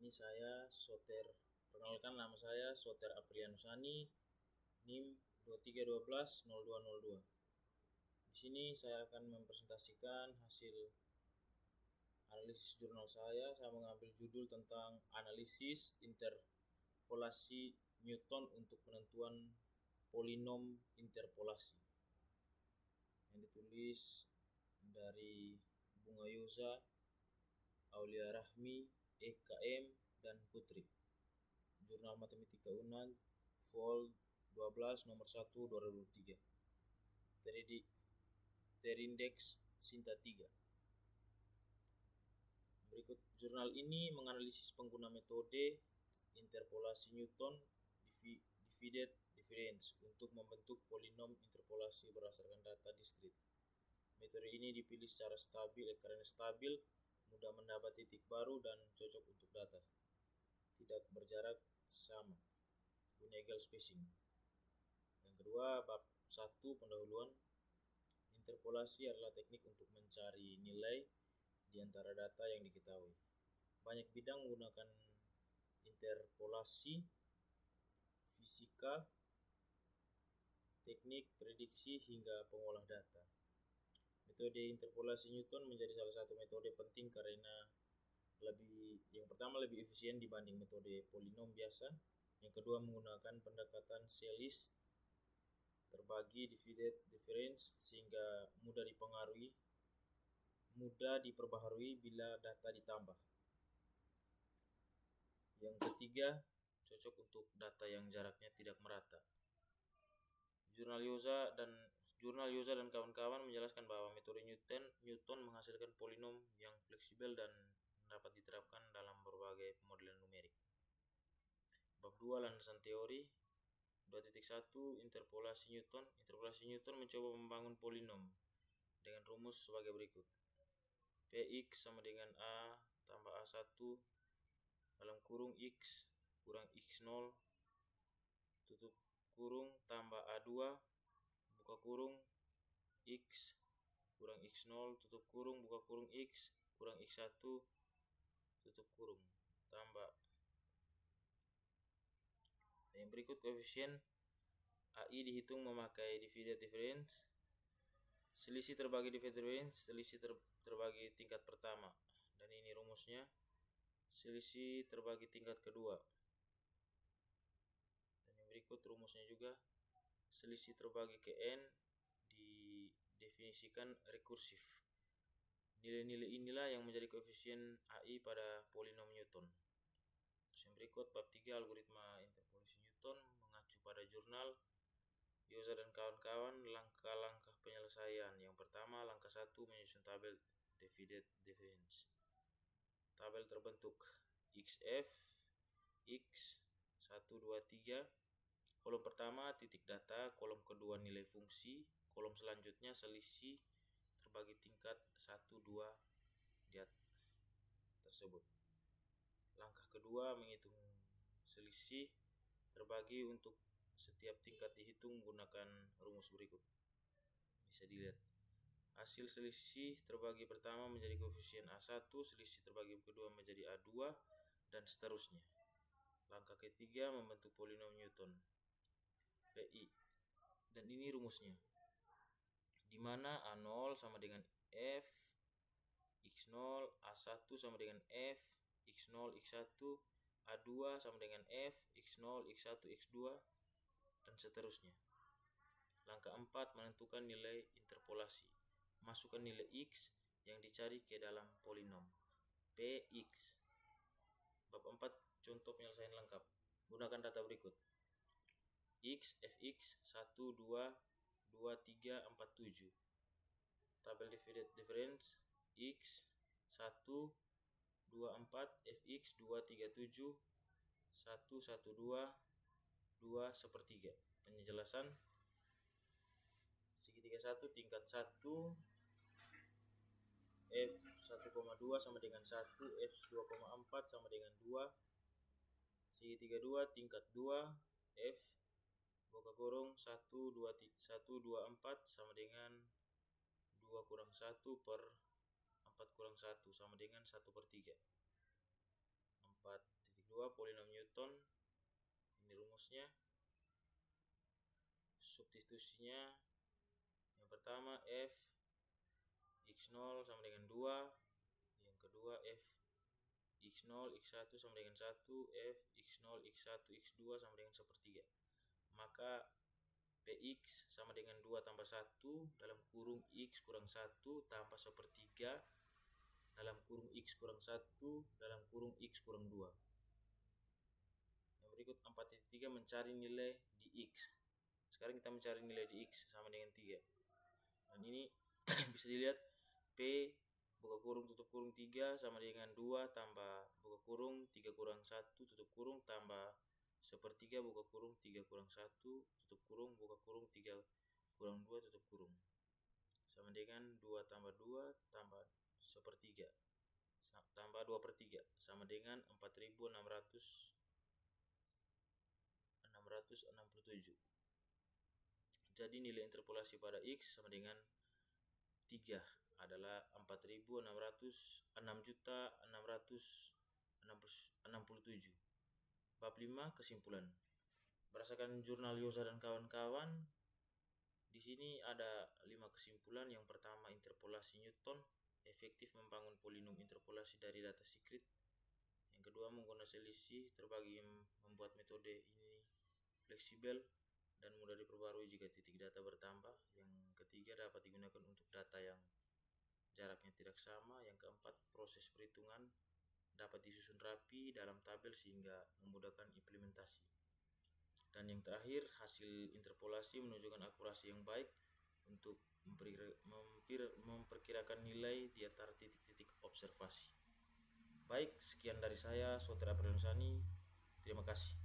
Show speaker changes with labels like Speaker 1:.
Speaker 1: Ini saya Soter. Perkenalkan, nama saya Soter Aprilianusani, NIM 23120202. Di sini saya akan mempresentasikan hasil analisis jurnal saya. Saya mengambil judul tentang analisis interpolasi Newton untuk penentuan polinom interpolasi, yang ditulis dari Bunga Yoza, Aulia Rahmi, EKM, dan Putri. Jurnal Matematika Unan, Vol 12 nomor 1 2023. Terindeks Sinta 3. Berikut jurnal ini menganalisis pengguna metode interpolasi Newton divided difference untuk membentuk polinom interpolasi berdasarkan data diskrit. Metode ini dipilih secara stabil karena stabil, mudah mendapat titik baru, dan cocok untuk data tidak berjarak sama, Gunagel spacing. Yang kedua, bab 1 pendahuluan. Interpolasi adalah teknik untuk mencari nilai di antara data yang diketahui. Banyak bidang menggunakan interpolasi: fisika, teknik, prediksi, hingga pengolah data. Metode interpolasi Newton menjadi salah satu metode penting karena yang pertama lebih efisien dibanding metode polinom biasa. Yang kedua, menggunakan pendekatan selis terbagi divided difference sehingga mudah diperbaharui bila data ditambah. Yang ketiga, cocok untuk data yang jaraknya tidak merata. Jurnal Yoza dan kawan-kawan menjelaskan bahwa metode Newton menghasilkan polinom yang fleksibel dan dapat diterapkan dalam berbagai pemodelan numerik. Bab 2 landasan teori. 2.1 Interpolasi Newton. Interpolasi Newton mencoba membangun polinom dengan rumus sebagai berikut: Px sama dengan A tambah A1 dalam kurung X kurang X0 tutup kurung tambah A2 buka kurung X kurang X0 tutup kurung buka kurung X kurang X1 tutup kurung tambah. Yang berikut koefisien AI dihitung memakai divided difference. Selisih terbagi divided difference, selisih terbagi tingkat pertama. Dan ini rumusnya: selisih terbagi tingkat kedua. Dan yang berikut rumusnya juga: selisih terbagi ke N didefinisikan rekursif. Nilai-nilai inilah yang menjadi koefisien AI pada polinom Newton. Yang berikut bab 3 algoritma interpolasi Newton mengacu pada jurnal Yoza dan kawan-kawan. Langkah-langkah penyelesaian. Yang pertama, langkah 1, menyusun tabel divided difference. Tabel terbentuk XF X 1 2 3. Kolom pertama titik data, kolom kedua nilai fungsi, kolom selanjutnya selisih terbagi tingkat 1 2 di tersebut. Langkah kedua, menghitung selisih terbagi untuk setiap tingkat dihitung menggunakan rumus berikut. Bisa dilihat. Hasil selisih terbagi pertama menjadi koefisien A1, selisih terbagi kedua menjadi A2, dan seterusnya. Langkah ketiga, membentuk polinom Newton PI. Dan ini rumusnya, di mana A0 sama dengan F X0, A1 sama dengan F X0 X1, A2 sama dengan F X0 X1 X2, dan seterusnya. Langkah 4, menentukan nilai interpolasi. Masukkan nilai X yang dicari ke dalam polinom Px. Bab 4 contoh penyelesaian lengkap. Gunakan data berikut: X, Fx 1, 2, 2, 3, 4, 7. Tabel divided difference X 1, 2, 4, Fx 2, 3, 7, 1, 1, 2, 2 sepertiga. Penjelasan: segitiga 1 tingkat 1 F 1,2 sama dengan 1, F 2,4 sama dengan 2, segitiga 2 tingkat 2 F buka kurung 1, 2, 4 sama dengan 2 kurang 1 per 4 kurang 1 sama dengan 1/3. 4.2 polinom Newton. Ini rumusnya. Substitusinya yang pertama F x0 sama dengan 2, yang kedua F x0 x1 sama dengan 1, F x0 x1 x2 sama dengan 1/3. Maka Px sama dengan 2 tambah 1 dalam kurung X kurang 1 tambah 1/3 dalam kurung X kurang 1 dalam kurung X kurang 2. Yang berikut 4.3 mencari nilai di X. Sekarang kita mencari nilai di X sama dengan 3. Dan ini bisa dilihat P buka kurung tutup kurung 3 sama dengan 2 tambah buka kurung 3 kurang 1 tutup kurung tambah 1/3 buka kurung 3 kurang 1 tutup kurung buka kurung 3 kurang 2 tutup kurung sama dengan 2 tambah 2 tambah 1/3 tambah 2/3 sama dengan 4.667. Jadi nilai interpolasi pada X sama dengan 3 adalah 4.606.667. Bab 5 kesimpulan. Berdasarkan jurnal Yosa dan kawan-kawan, di sini ada 5 kesimpulan. Yang pertama, interpolasi Newton efektif membangun polinom interpolasi dari data secret. Yang kedua, menggunakan selisih terbagi membuat metode ini fleksibel dan mudah diperbarui jika titik data bertambah. Yang ketiga, dapat digunakan untuk data yang jaraknya tidak sama. Yang keempat, proses perhitungan dapat disusun rapi dalam tabel sehingga memudahkan implementasi. Dan yang terakhir, hasil interpolasi menunjukkan akurasi yang baik untuk memperkirakan nilai di antara titik-titik observasi. Baik, sekian dari saya, Saudara Apriliansani. Terima kasih.